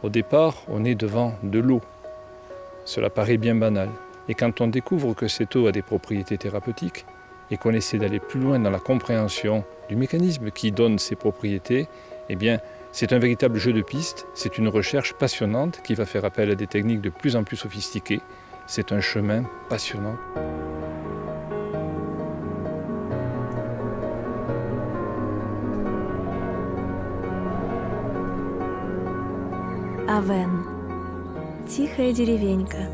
Au départ, on est devant de l'eau. Cela paraît bien banal. Et quand on découvre que cette eau a des propriétés thérapeutiques et qu'on essaie d'aller plus loin dans la compréhension du mécanisme qui donne ces propriétés, eh bien, c'est un véritable jeu de piste, c'est une recherche passionnante qui va faire appel à des techniques de plus en plus sophistiquées. C'est un chemin passionnant. Авен. Тихая деревенька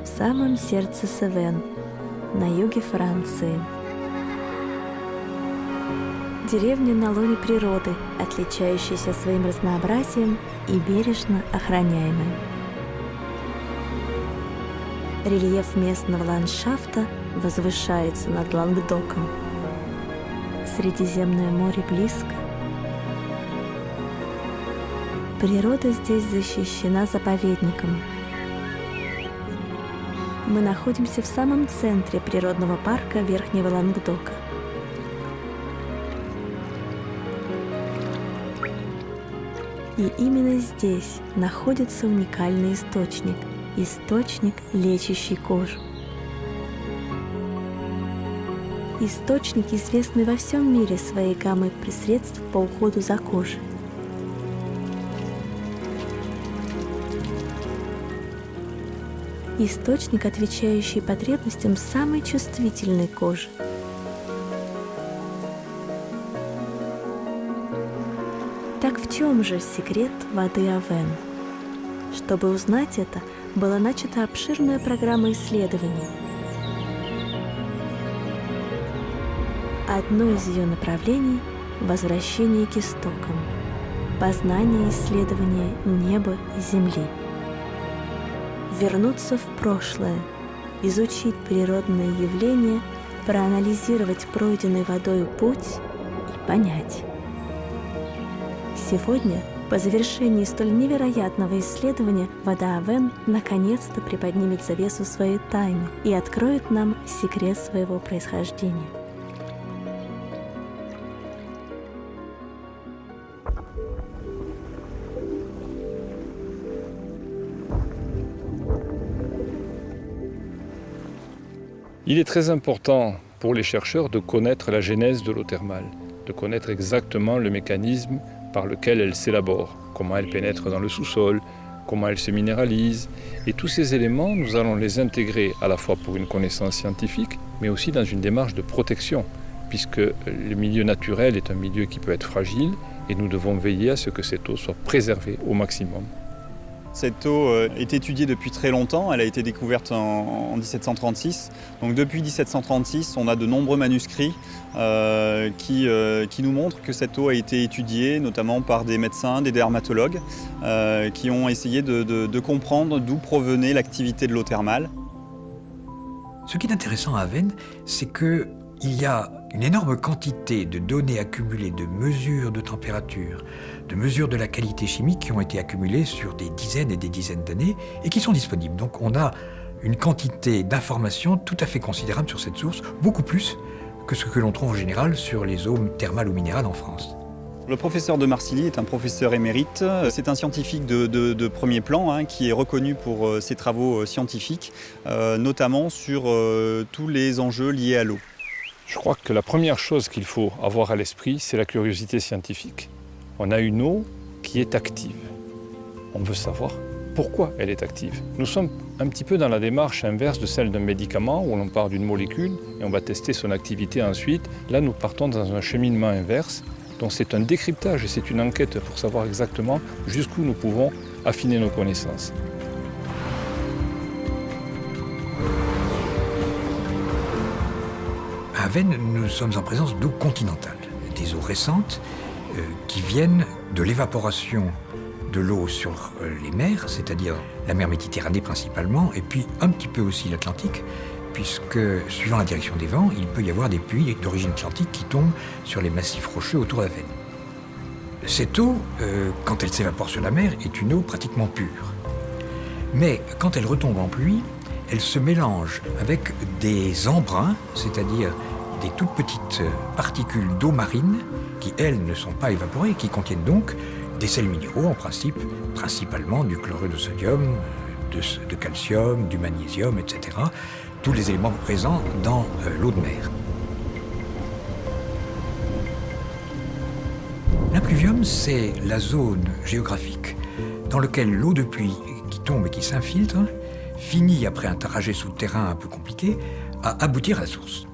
в самом сердце Севен, на юге Франции. Деревня на лоне природы, отличающаяся своим разнообразием и бережно охраняемая. Рельеф местного ландшафта возвышается над Лангдоком. Средиземное море близко. Природа здесь защищена заповедником. Мы находимся в самом центре природного парка Верхнего Лангдока. И именно здесь находится уникальный источник, лечащий кожу. Источник известный во всем мире своей гаммой средств по уходу за кожей. Источник, отвечающий потребностям самой чувствительной кожи. Так в чем же секрет воды Авен? Чтобы узнать это, была начата обширная программа исследований. Одно из ее направлений – возвращение к истокам, познание и исследование неба и земли. Вернуться в прошлое, изучить природные явления, проанализировать пройденный водой путь и понять. Сегодня, по завершении столь невероятного исследования, вода Авен наконец-то приподнимет завесу своей тайны и откроет нам секрет своего происхождения. Il est très important pour les chercheurs de connaître la genèse de l'eau thermale, de connaître exactement le mécanisme par lequel elle s'élabore, comment elle pénètre dans le sous-sol, comment elle se minéralise. Et tous ces éléments, nous allons les intégrer à la fois pour une connaissance scientifique, mais aussi dans une démarche de protection, puisque le milieu naturel est un milieu qui peut être fragile et nous devons veiller à ce que cette eau soit préservée au maximum. Cette eau est étudiée depuis très longtemps, elle a été découverte en 1736. Donc depuis 1736, on a de nombreux manuscrits qui nous montrent que cette eau a été étudiée, notamment par des médecins, des dermatologues, qui ont essayé de comprendre d'où provenait l'activité de l'eau thermale. Ce qui est intéressant à Avен, c'est qu'il y a une énorme quantité de données accumulées, de mesures de température, de mesures de la qualité chimique qui ont été accumulées sur des dizaines et des dizaines d'années et qui sont disponibles. Donc on a une quantité d'informations tout à fait considérable sur cette source, beaucoup plus que ce que l'on trouve en général sur les eaux thermales ou minérales en France. Le professeur de Marcilly est un professeur émérite. C'est un scientifique de premier plan qui est reconnu pour ses travaux scientifiques, notamment sur tous les enjeux liés à l'eau. Je crois que la première chose qu'il faut avoir à l'esprit, c'est la curiosité scientifique. On a une eau qui est active. On veut savoir pourquoi elle est active. Nous sommes un petit peu dans la démarche inverse de celle d'un médicament où l'on part d'une molécule et on va tester son activité ensuite. Là, nous partons dans un cheminement inverse. Donc c'est un décryptage et c'est une enquête pour savoir exactement jusqu'où nous pouvons affiner nos connaissances. À Aven, nous sommes en présence d'eau continentale, des eaux récentes qui viennent de l'évaporation de l'eau sur les mers, c'est-à-dire la mer Méditerranée principalement, et puis un petit peu aussi l'Atlantique, puisque suivant la direction des vents, il peut y avoir des pluies d'origine atlantique qui tombent sur les massifs rocheux autour d'Aven. Cette eau, quand elle s'évapore sur la mer, est une eau pratiquement pure. Mais quand elle retombe en pluie, elle se mélange avec des embruns, c'est-à-dire des toutes petites particules d'eau marine qui, elles, ne sont pas évaporées et qui contiennent donc des sels minéraux, en principe, principalement du chlorure de sodium, de calcium, du magnésium, etc. Tous les éléments présents dans l'eau de mer. L'impluvium, c'est la zone géographique dans laquelle l'eau de pluie qui tombe et qui s'infiltre finit, après un trajet souterrain un peu compliqué, à aboutir à la source.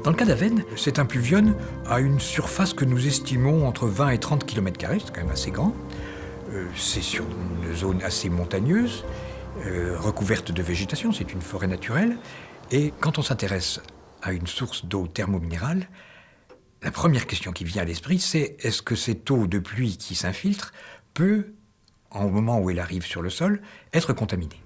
Dans le cas d'Avesnes, cet impluvium a une surface que nous estimons entre 20 et 30 km², c'est quand même assez grand. C'est sur une zone assez montagneuse, recouverte de végétation, c'est une forêt naturelle. Et quand on s'intéresse à une source d'eau thermominérale, la première question qui vient à l'esprit, c'est est-ce que cette eau de pluie qui s'infiltre peut, au moment où elle arrive sur le sol, être contaminée ?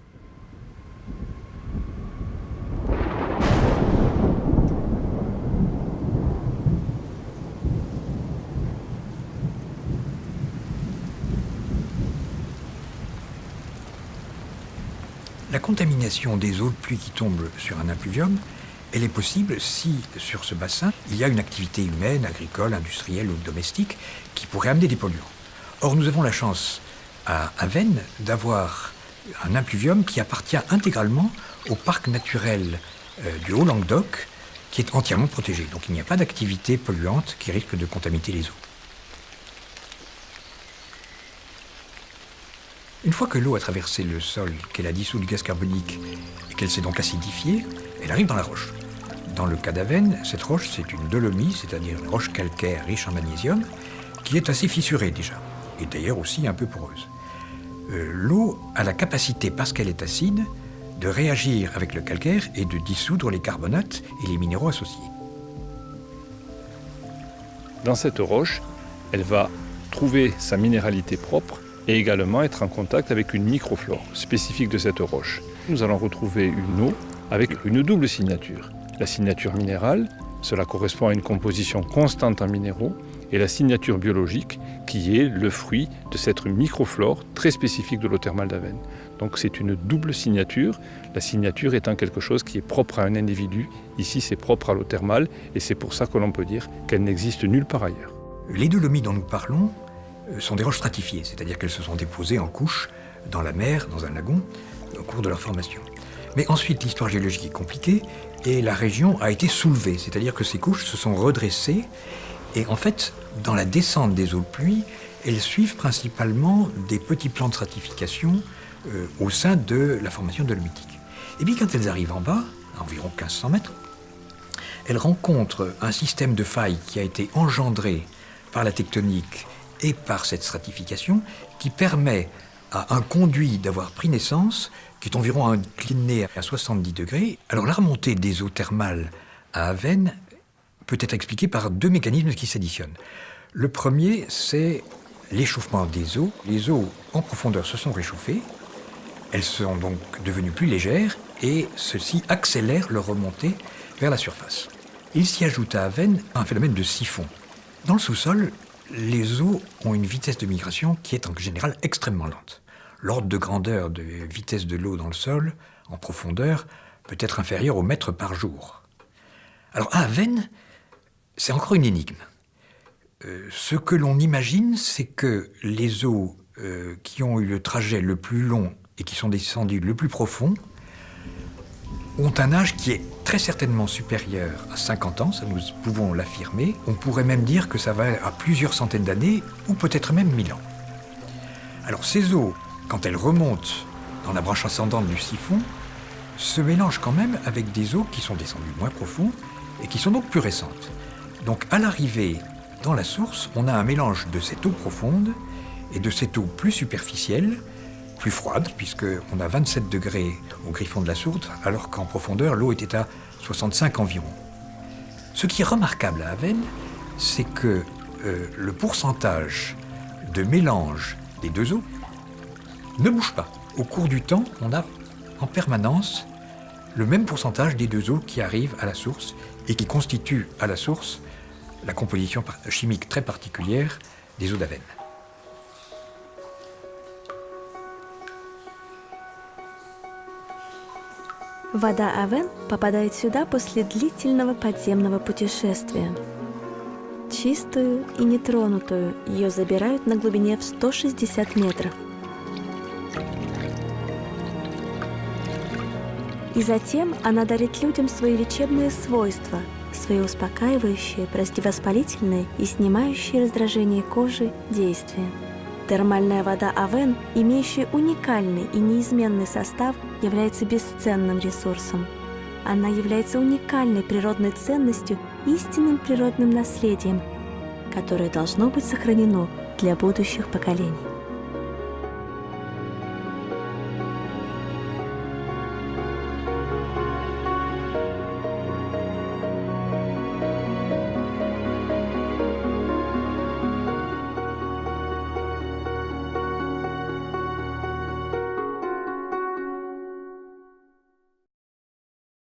La contamination des eaux de pluie qui tombent sur un impluvium, elle est possible si, sur ce bassin, il y a une activité humaine, agricole, industrielle ou domestique qui pourrait amener des polluants. Or, nous avons la chance, à Avesnes, d'avoir un impluvium qui appartient intégralement au parc naturel du Haut-Languedoc, qui est entièrement protégé. Donc, il n'y a pas d'activité polluante qui risque de contaminer les eaux. Une fois que l'eau a traversé le sol, qu'elle a dissous du gaz carbonique et qu'elle s'est donc acidifiée, elle arrive dans la roche. Dans le cas d'Avesnes, cette roche, c'est une dolomie, c'est-à-dire une roche calcaire riche en magnésium, qui est assez fissurée déjà, et d'ailleurs aussi un peu poreuse. L'eau a la capacité, parce qu'elle est acide, de réagir avec le calcaire et de dissoudre les carbonates et les minéraux associés. Dans cette roche, elle va trouver sa minéralité propre et également être en contact avec une microflore spécifique de cette roche. Nous allons retrouver une eau avec une double signature. La signature minérale, cela correspond à une composition constante en minéraux, et la signature biologique, qui est le fruit de cette microflore très spécifique de l'eau thermale d'Avesnes. Donc c'est une double signature, la signature étant quelque chose qui est propre à un individu. Ici, c'est propre à l'eau thermale, et c'est pour ça que l'on peut dire qu'elle n'existe nulle part ailleurs. Les dolomies dont nous parlons sont des roches stratifiées, c'est-à-dire qu'elles se sont déposées en couches dans la mer, dans un lagon, au cours de leur formation. Mais ensuite, l'histoire géologique est compliquée et la région a été soulevée, c'est-à-dire que ces couches se sont redressées et en fait, dans la descente des eaux de pluie, elles suivent principalement des petits plans de stratification au sein de la formation dolomitique. Et puis quand elles arrivent en bas, à environ 1500 mètres, elles rencontrent un système de failles qui a été engendré par la tectonique et par cette stratification qui permet à un conduit d'avoir pris naissance, qui est environ incliné à 70 degrés. Alors la remontée des eaux thermales à Avesnes peut être expliquée par deux mécanismes qui s'additionnent. Le premier, c'est l'échauffement des eaux. Les eaux en profondeur se sont réchauffées, elles sont donc devenues plus légères et ceci accélère leur remontée vers la surface. Il s'y ajoute à Avesnes un phénomène de siphon. Dans le sous-sol, les eaux ont une vitesse de migration qui est en général extrêmement lente. L'ordre de grandeur de vitesse de l'eau dans le sol, en profondeur, peut être inférieur au mètre par jour. Alors à Avesnes, c'est encore une énigme. Ce que l'on imagine, c'est que les eaux qui ont eu le trajet le plus long et qui sont descendues le plus profond ont un âge qui est très certainement supérieur à 50 ans, ça nous pouvons l'affirmer. On pourrait même dire que ça va à plusieurs centaines d'années, ou peut-être même 1000 ans. Alors ces eaux, quand elles remontent dans la branche ascendante du siphon, se mélangent quand même avec des eaux qui sont descendues moins profondes et qui sont donc plus récentes. Donc à l'arrivée dans la source, on a un mélange de cette eau profonde et de cette eau plus superficielle, plus froide, puisqu'on a 27 degrés au griffon de la source, alors qu'en profondeur, l'eau était à 65 environ. Ce qui est remarquable à Avesnes, c'est que le pourcentage de mélange des deux eaux ne bouge pas. Au cours du temps, on a en permanence le même pourcentage des deux eaux qui arrivent à la source et qui constituent à la source la composition chimique très particulière des eaux d'Avesnes. Вода Авен попадает сюда после длительного подземного путешествия. Чистую и нетронутую ее забирают на глубине в 160 метров. И затем она дарит людям свои лечебные свойства, свои успокаивающие, противовоспалительные и снимающие раздражение кожи действия. Термальная вода Авен, имеющая уникальный и неизменный состав, является бесценным ресурсом. Она является уникальной природной ценностью, истинным природным наследием, которое должно быть сохранено для будущих поколений.